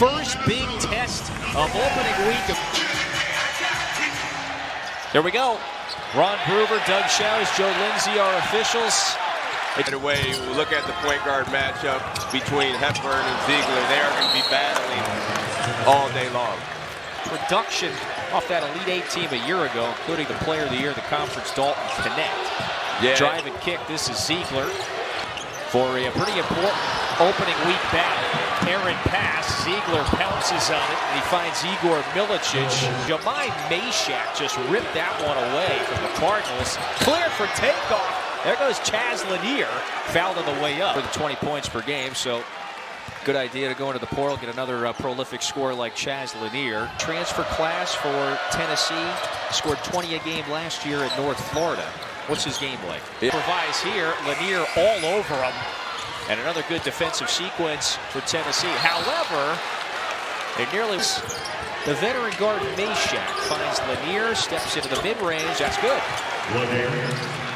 first big test of opening week. Here we go. Ron Bruver, Doug Shows, Joe Lindsay are officials. Either way, we look at the point guard matchup between Hepburn and Ziegler. They are going to be battling all day long. Production off that Elite Eight team a year ago, including the Player of the Year, the Conference Dalton Connect. Yeah. Drive and kick. This is Ziegler for a pretty important opening week battle. Aaron pass. Ziegler pounces on it, and he finds Igor Milicic. Jemai Meshack just ripped that one away from the Cardinals. Clear for takeoff. There goes Chaz Lanier, fouled on the way up for the 20 points per game. So good idea to go into the portal, get another prolific scorer like Chaz Lanier. Transfer class for Tennessee, scored 20 a game last year at North Florida. What's his game like? Improvise here, Lanier all over him. And another good defensive sequence for Tennessee. However, they nearly... The veteran guard Meshack finds Lanier, steps into the mid-range. That's good.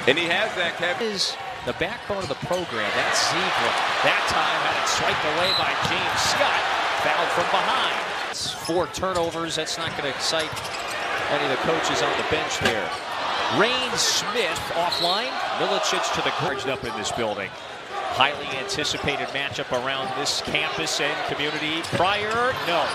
And he has that, Kevin. Is the backbone of the program. That's Ziegler. That time had it swiped away by James Scott. Fouled from behind. It's 4 turnovers. That's not going to excite any of the coaches on the bench there. Rain Smith offline. Milicic to the gorged up in this building. Highly anticipated matchup around this campus and community. Pryor, no.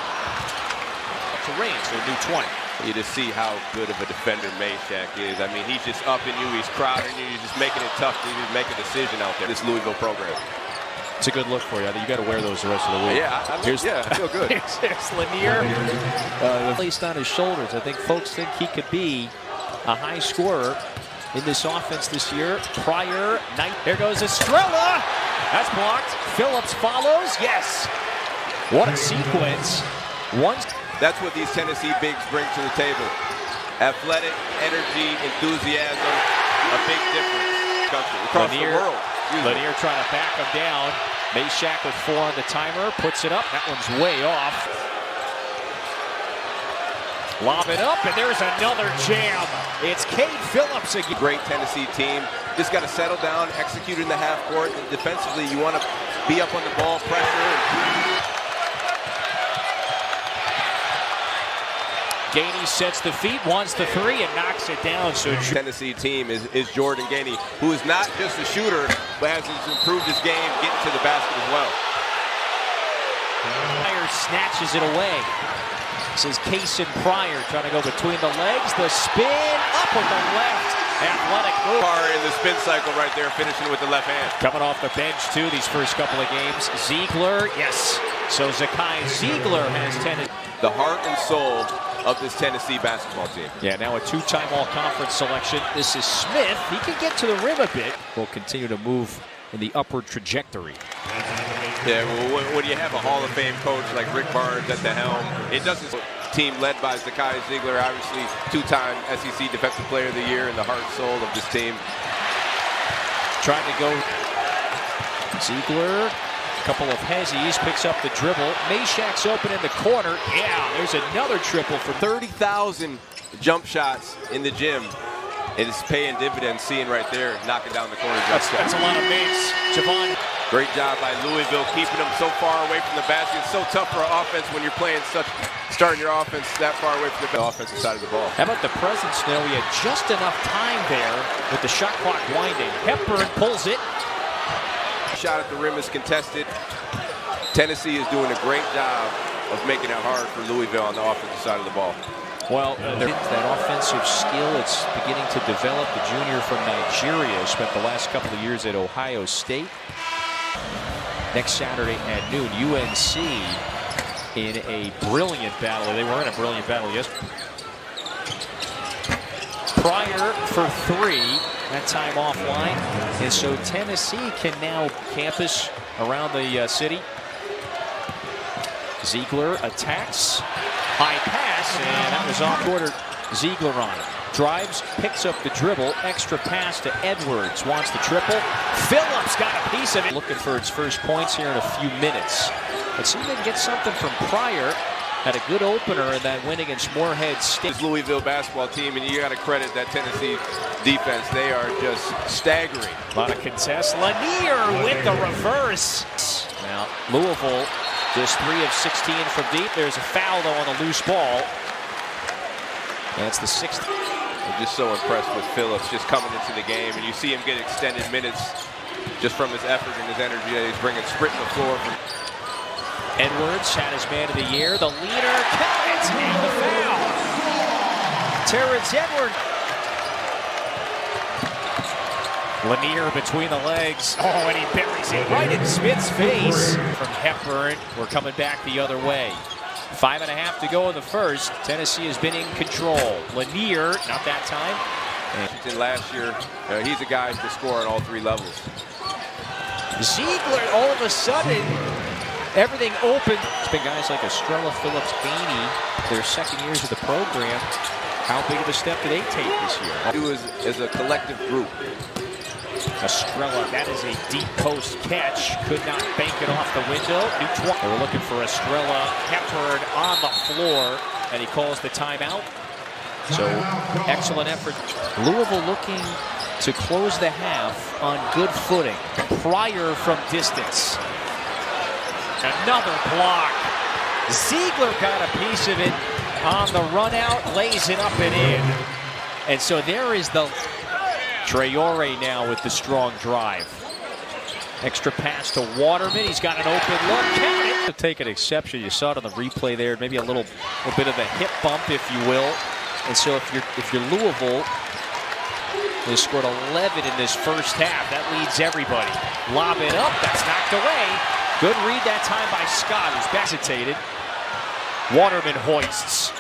To Rain, so a new 20. You just see how good of a defender Meshack is. I mean, he's just upping you, he's crowding you, he's just making it tough to just make a decision out there. This Louisville program. It's a good look for you. I think you got to wear those the rest of the week. Yeah, I feel good. Here's Lanier. Placed on his shoulders. I think folks think he could be a high scorer in this offense this year. Pryor, Knight. There goes Estrella. That's blocked. Phillips follows. Yes. What a sequence. That's what these Tennessee bigs bring to the table. Athletic, energy, enthusiasm, a big difference across the world. Lanier trying to back him down. Meshack with 4 on the timer, puts it up. That one's way off. Lob it up, and there's another jam. It's Cade Phillips again. Great Tennessee team. Just got to settle down, execute in the half court. And defensively, you want to be up on the ball, pressure. Gainey sets the feet, wants the 3, and knocks it down. So Tennessee team is Jordan Gainey, who is not just a shooter, but has improved his game, getting to the basket as well. Pryor snatches it away. This is Cason Pryor trying to go between the legs. The spin up with the left. Athletic move. In the spin cycle right there, finishing with the left hand. Coming off the bench, too, these first couple of games. Ziegler, yes. So Zakai Ziegler has Tennessee. The heart and soul of this Tennessee basketball team. Yeah, now a 2-time all-conference selection. This is Smith. He can get to the rim a bit. Will continue to move in the upward trajectory. Yeah, well, when you have a Hall of Fame coach like Rick Barnes at the helm, it doesn't. Team led by Zakai Ziegler, obviously 2-time SEC Defensive Player of the Year, and the heart and soul of this team. Trying to go Ziegler. Couple of hezzies, picks up the dribble. Meshack's open in the corner. Yeah, there's another triple for 30,000 jump shots in the gym. It is paying dividends, seeing right there, knocking down the corner jump shot. That's a lot of makes. Javon. Great job by Louisville, keeping them so far away from the basket. It's so tough for an offense when you're playing starting your offense that far away from the offensive side of the ball. How about the presence now? We had just enough time there with the shot clock winding. Hepburn pulls it. Shot at the rim is contested. Tennessee is doing a great job of making it hard for Louisville on the offensive side of the ball. Well, that offensive skill, it's beginning to develop. The junior from Nigeria spent the last couple of years at Ohio State. Next Saturday at noon, UNC in a brilliant battle. They were in a brilliant battle yesterday. Pryor for 3, that time offline. And so Tennessee can now campus around the city. Ziegler attacks. High pass, and that was off quarter. Ziegler on it. Drives, picks up the dribble. Extra pass to Edwards. Wants the triple. Phillips got a piece of it. Looking for its first points here in a few minutes. Let's see if they can get something from Pryor. Had a good opener in that win against Morehead State. This Louisville basketball team, and you got to credit that Tennessee defense. They are just staggering. A lot of contests. Lanier with the reverse. Now, Louisville Just 3 of 16 from deep. There's a foul, though, on the loose ball. That's the 6th. I'm just so impressed with Phillips just coming into the game, and you see him get extended minutes just from his effort and his energy that he's bringing, sprinting the floor. Edwards had his man of the year. The leader, count it, and the foul. Terrence Edwards. Lanier between the legs. Oh, and he buries it right in Smith's face. From Hepburn, we're coming back the other way. 5.5 to go in the first. Tennessee has been in control. Lanier, not that time. And last year, he's a guy who can score on all 3 levels. Ziegler, all of a sudden, everything open. It's been guys like Estrella, Phillips, Gainey, their second years of the program. How big of a step did they take this year? Do as a collective group. Estrella, that is a deep post catch. Could not bank it off the window. They were looking for Estrella. Hepburn on the floor, and he calls the timeout. So, excellent effort. Louisville looking to close the half on good footing. Pryor from distance. Another block. Ziegler got a piece of it on the run out, lays it up and in. And so there is the Traore now with the strong drive. Extra pass to Waterman. He's got an open look. Count it. To take an exception, you saw it on the replay there. Maybe a little bit of a hip bump, if you will. And so if you're Louisville, they scored 11 in this first half. That leads everybody. Lob it up. That's knocked away. Good read that time by Scott, who's hesitated. Waterman hoists.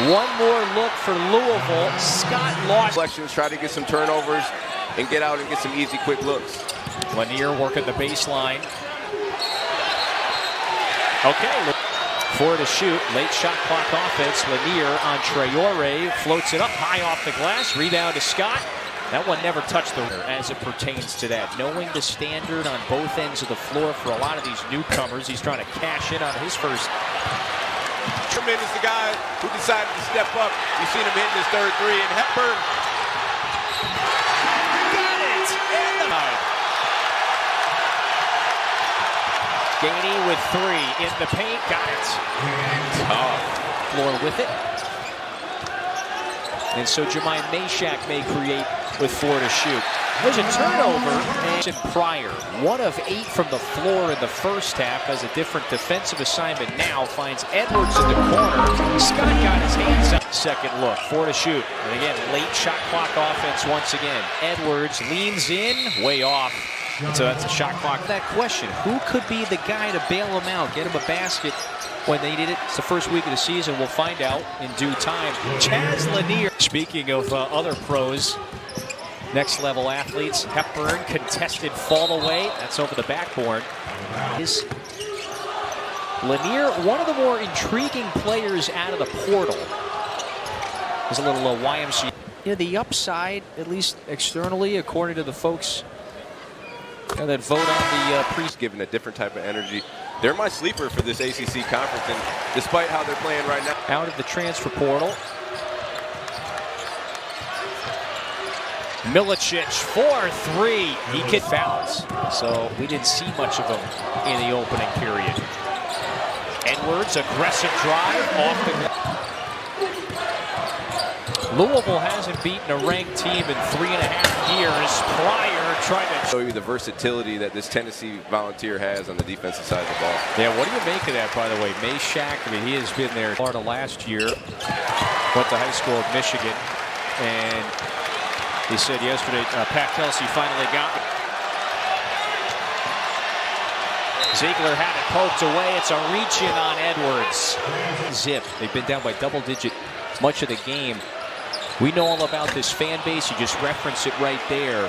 One more look for Louisville. Scott lost. Reflections, try to get some turnovers and get out and get some easy, quick looks. Lanier working the baseline. Okay, 4 to shoot. Late shot clock offense. Lanier on Traore. Floats it up high off the glass. Rebound to Scott. That one never touched the rim as it pertains to that. Knowing the standard on both ends of the floor for a lot of these newcomers, he's trying to cash in on his first. Sherman is the guy who decided to step up. You've seen him hitting his 3rd three, and Hepburn. Got it! And the Gainey with 3 in the paint. Got it. Tough. Floor with it. And so Jermaine Meshack may create with 4 to shoot. There's a turnover. And Pryor, 1 of 8 from the floor in the first half, has a different defensive assignment now. Finds Edwards in the corner. Scott got his hands up. Second look, 4 to shoot. And again, late shot clock offense once again. Edwards leans in, way off. And so that's a shot clock. That question, who could be the guy to bail him out, get him a basket when they need it? It's the first week of the season. We'll find out in due time. Chaz Lanier. Speaking of other pros, next level athletes, Hepburn, contested fall away. That's over the backboard. Is Lanier one of the more intriguing players out of the portal? There's a little YMCA. You know, the upside, at least externally, according to the folks that vote on the pre. Given a different type of energy. They're my sleeper for this ACC conference, and despite how they're playing right now. Out of the transfer portal. Milicic, 4-3. He could fouls. So we didn't see much of him in the opening period. Edwards, aggressive drive off the. Louisville hasn't beaten a ranked team in 3.5 years. Pryor trying to show you the versatility that this Tennessee Volunteer has on the defensive side of the ball. Yeah, what do you make of that, by the way? Meshack, I mean, he has been there. Florida last year, went to high school at Michigan, and he said yesterday, Pat Kelsey finally got me. Ziegler had it poked away. It's a reach-in on Edwards. Zip. They've been down by double-digit much of the game. We know all about this fan base. You just reference it right there.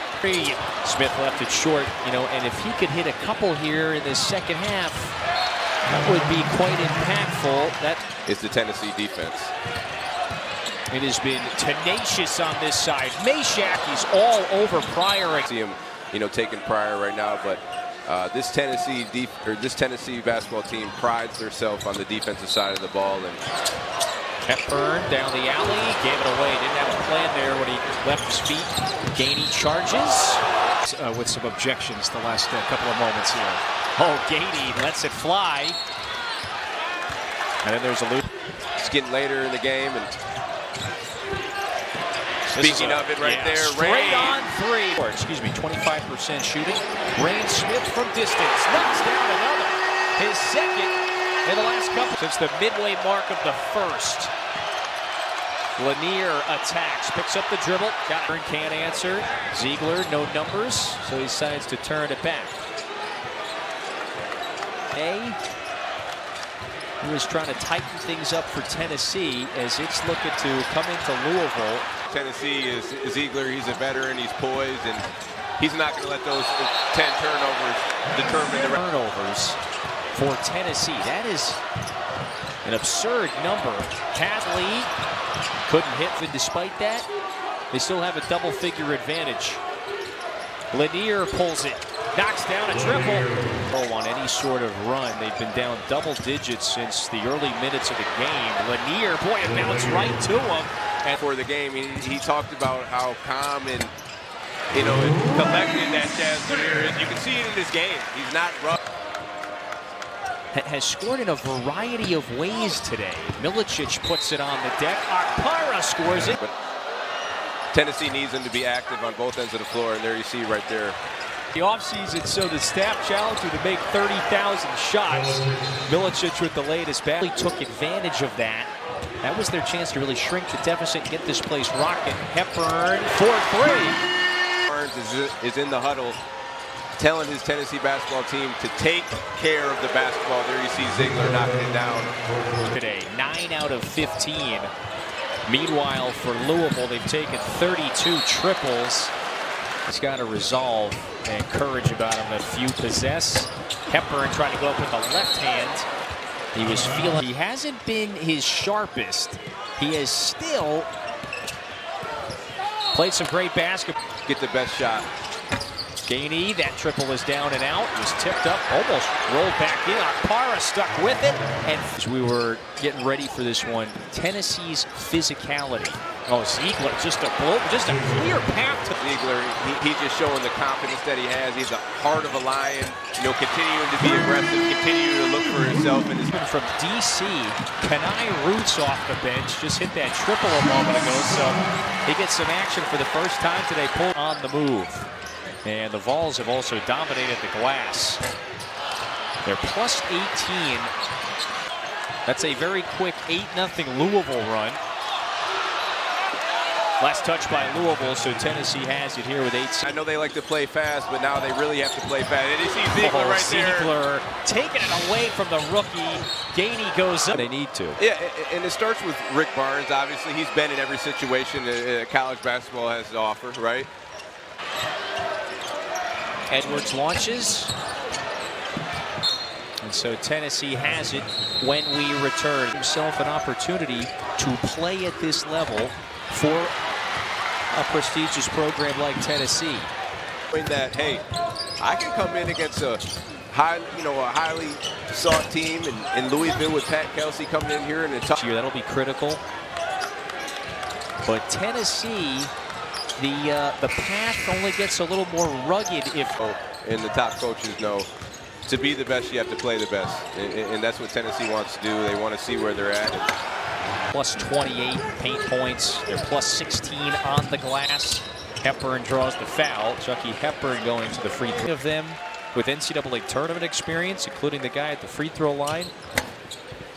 Smith left it short, you know, and if he could hit a couple here in the second half, that would be quite impactful. That is the Tennessee defense. It has been tenacious on this side. Meshack, he's all over Pryor. I see him, you know, taking Pryor right now, but this Tennessee basketball team prides themselves on the defensive side of the ball. And Hepburn down the alley, gave it away. Didn't have a plan there when he left his feet. Gainey charges with some objections the last couple of moments here. Oh, Gainey lets it fly. And then there's a loop. It's getting later in the game. And speaking of it right there, straight on three. Or, excuse me, 25% shooting. Rain Smith from distance. Knocks down another. His second in the last couple. Since the midway mark of the first. Lanier attacks, picks up the dribble. Can't answer. Ziegler, no numbers, so he decides to turn it back. He was trying to tighten things up for Tennessee as it's looking to come into Louisville. Tennessee is Ziegler. He's a veteran. He's poised, and he's not going to let those 10 turnovers determine the turnovers for Tennessee. That is an absurd number. Hadley couldn't hit, but despite that, they still have a double-figure advantage. Lanier pulls it, knocks down a triple. On any sort of run, they've been down double digits since the early minutes of the game. Lanier, boy, it bounced right to him. And for the game, he talked about how calm and collected that Chaz Lanier is. You can see it in this game. He's not rough. Has scored in a variety of ways today. Milicic puts it on the deck. Akpara scores it. But Tennessee needs him to be active on both ends of the floor, and there you see right there. The offseason, so the staff challenged him to make 30,000 shots. Milicic with the latest bat. He took advantage of that. That was their chance to really shrink the deficit and get this place rocking. Hepburn, 4-3. Barnes is in the huddle, telling his Tennessee basketball team to take care of the basketball. There you see Ziegler knocking it down. Today, 9 out of 15. Meanwhile, for Louisville, they've taken 32 triples. He's got to resolve and courage about him. A few possess. Hepburn trying to go up with the left hand. He was feeling. He hasn't been his sharpest. He has still played some great basketball. Get the best shot. Gainey, that triple is down and out. It was tipped up, almost rolled back in. Akpara stuck with it. And as we were getting ready for this one, Tennessee's physicality. Oh, Ziegler, just a clear path to Ziegler. He's just showing the confidence that he has. He's the heart of a lion. Continuing to be aggressive, continuing to look for himself. And from DC, Kenai Roots off the bench just hit that triple a moment ago, so he gets some action for the first time today. Pulled on the move. And the Vols have also dominated the glass. They're plus 18. That's a very quick 8-0 Louisville run. Last touch by Louisville, so Tennessee has it here with 8. I know they like to play fast, but now they really have to play fast. And you see Ziegler right there. Ziegler taking it away from the rookie. Gainey goes up. They need to. Yeah, and it starts with Rick Barnes. Obviously, he's been in every situation that college basketball has to offer, right? Edwards launches. And so Tennessee has it when we return. Himself an opportunity to play at this level for a prestigious program like Tennessee. That, hey, I can come in against a highly sought team in Louisville with Pat Kelsey coming in here and that'll be critical. But Tennessee, the path only gets a little more rugged if. And the top coaches know to be the best, you have to play the best, and that's what Tennessee wants to do. They want to see where they're at. Plus 28 paint points. They're plus 16 on the glass. Hepburn draws the foul. Chucky Hepburn going to the free throw. Of them with NCAA tournament experience, including the guy at the free throw line.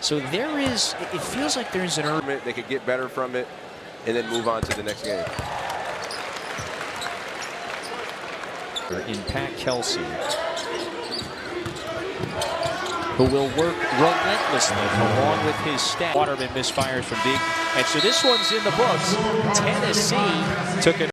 So there is, it feels like there's an urban. They could get better from it and then move on to the next game. In Pat Kelsey, who will work relentlessly along with his staff. Waterman misfires from deep. And so this one's in the books. Tennessee took an